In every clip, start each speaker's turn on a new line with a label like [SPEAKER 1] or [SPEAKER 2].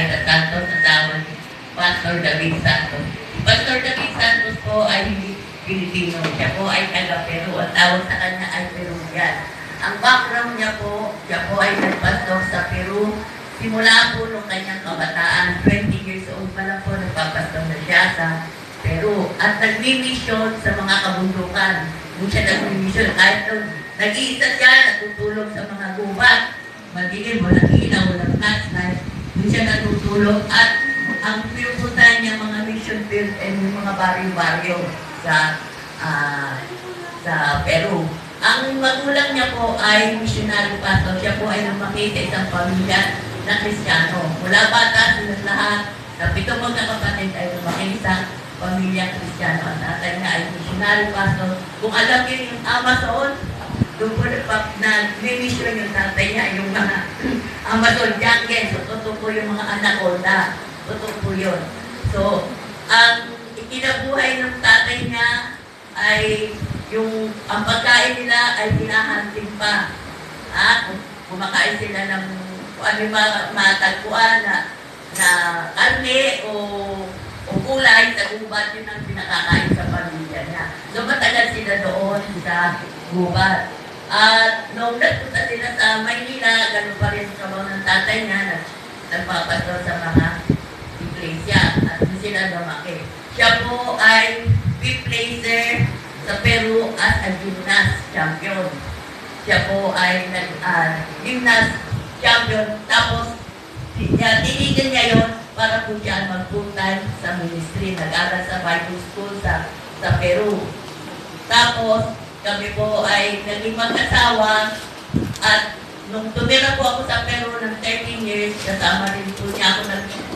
[SPEAKER 1] Aida Santos at tawag ni Pastor David Santos. Pastor David Santos po ay hindi Pilipino. Siya po ay taga-Peru. Ang tawag sa kanya ay Peruvian. Ang background niya po, siya po ay nagpastor sa Peru. Simula po nung kanyang kabataan, 20 years old pa lang po, nagpapastor na siya sa Peru. At nagmi-mission sa mga kabundukan. Kung siya nagmi-mission, kahit nag-iisa siya, natutulog sa mga gubat. Magiging walang ilaw, walang flashlight. Doon siya natutulog. At ang pinupuntahan niya mga mission field and yung mga baryo-baryo sa Peru. Ang magulang niya po ay missionary pastor. Siya po ay lumaki sa isang pamilya na Kristiyano. Mula bata silang lahat, na 7 magkakapatid ay lumaki sa pamilya Kristiyano. Ang tatay niya ay missionary pastor. Kung alam niyo yung Amazon, doon po nag-mission yung tatay niya, yung mga Amazon jungle. So, totoo po yung mga anaconda. Totoo po yun. So, ang ikinabuhay ng tatay niya ay ang pagkain nila ay hinahanting pa. Kumakain sila ng ano matagpuan na karne o kulay sa gubat, yun ang pinakakain sa pamilya niya. So matagal sila doon sa gubat. At nung nagpunta sila sa Maynila, ganun pa rin sa mga ng tatay niya, nagpapastor sa mga iglesia at doon sila lumaki. Siya po ay fifth placer sa Peru as a gymnast champion. Siya po ay gymnast champion. Tapos, tinigil niya yun para po siya mag-full time sa ministry. Nag-aral sa Bible School sa Peru. Tapos, kami po ay naging mag-asawa at nung tumira po ako sa Peru ng 13 years, kasama rin po niya ako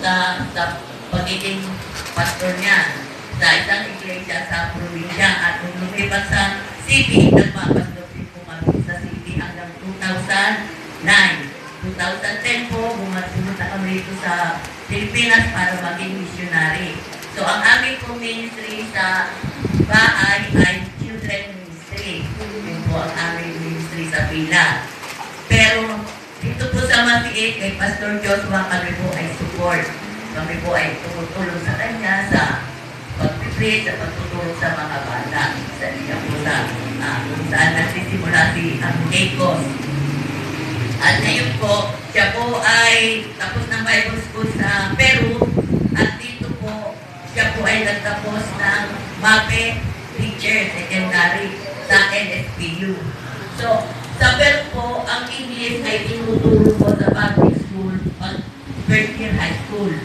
[SPEAKER 1] sa pagiging pastor niya sa isang iglesia sa probinsya at nung lumipat sa city, nagpapastor din po kami sa city hanggang 2009. 2010 po, bumunta kami dito sa Pilipinas para maging missionary. So, ang aming po ministry sa bahay ay children ministry. Yun po ang aming ministry sa Pila. Pero, dito po sa Masiit, kay Pastor Joshua, kami po ay support. Kami po ay tumutulong sa kanya sa pag-pray, sa pagtutulong sa mga bata. Sa niya po kung saan nagsisimula si Angekos. At ngayon po, siya po ay tapos ng Bible School sa Peru at dito po, siya po ay nagtapos ng MAPE Teacher Secondary sa NSPU. So, sa Peru po, ang English ay tinuturo po sa public school pag first year high school.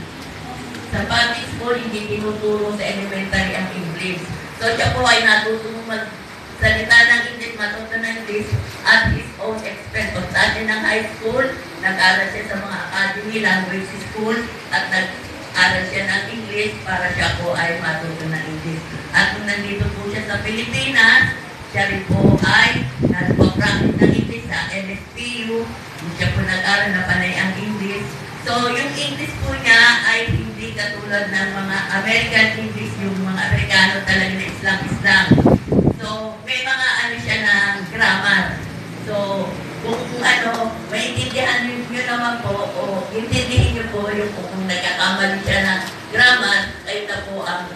[SPEAKER 1] Sa public school, hindi tinuturo sa elementary ang English. So, siya po ay natutulong magsalita ng English, matuto ng English at his own expense. Kung sa atin ng high school, nag-aral siya sa mga academy, language school, at nag-aral siya ng English para siya po ay matuto ng English. At kung nandito po siya sa Pilipinas, siya rin po ay nagpa-practice ng English sa NSPU. Siya po nag-aral na panay ang English. So, yung English po niya ay hindi katulad ng mga American English, yung mga Amerikano talaga na Islam. So, may mga ano siya ng grammar. So, kung maintindihan nyo naman po, o intindihin nyo po yung kung nagkakamali siya ng grammar, kayo na po ang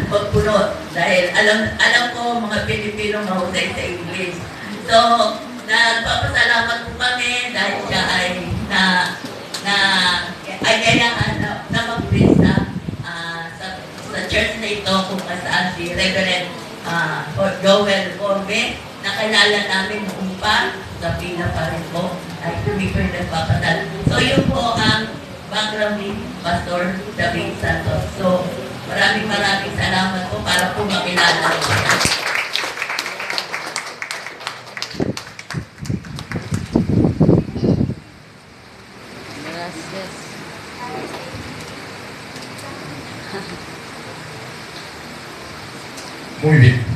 [SPEAKER 1] magpunot. Dahil alam ko mga Pilipino mahusay sa English. So, nagpapasalamat po kami dahil siya ay kailangan na mag-bless sa church na ito kung saan si Reverend Joel Corbe, nakilala namin noong pa, sa Pila pa rin po, ay kami po yung nagpapadala. So yun po ang background ni Pastor David Santos. So maraming salamat po para po makilala niyo.
[SPEAKER 2] Muy bien.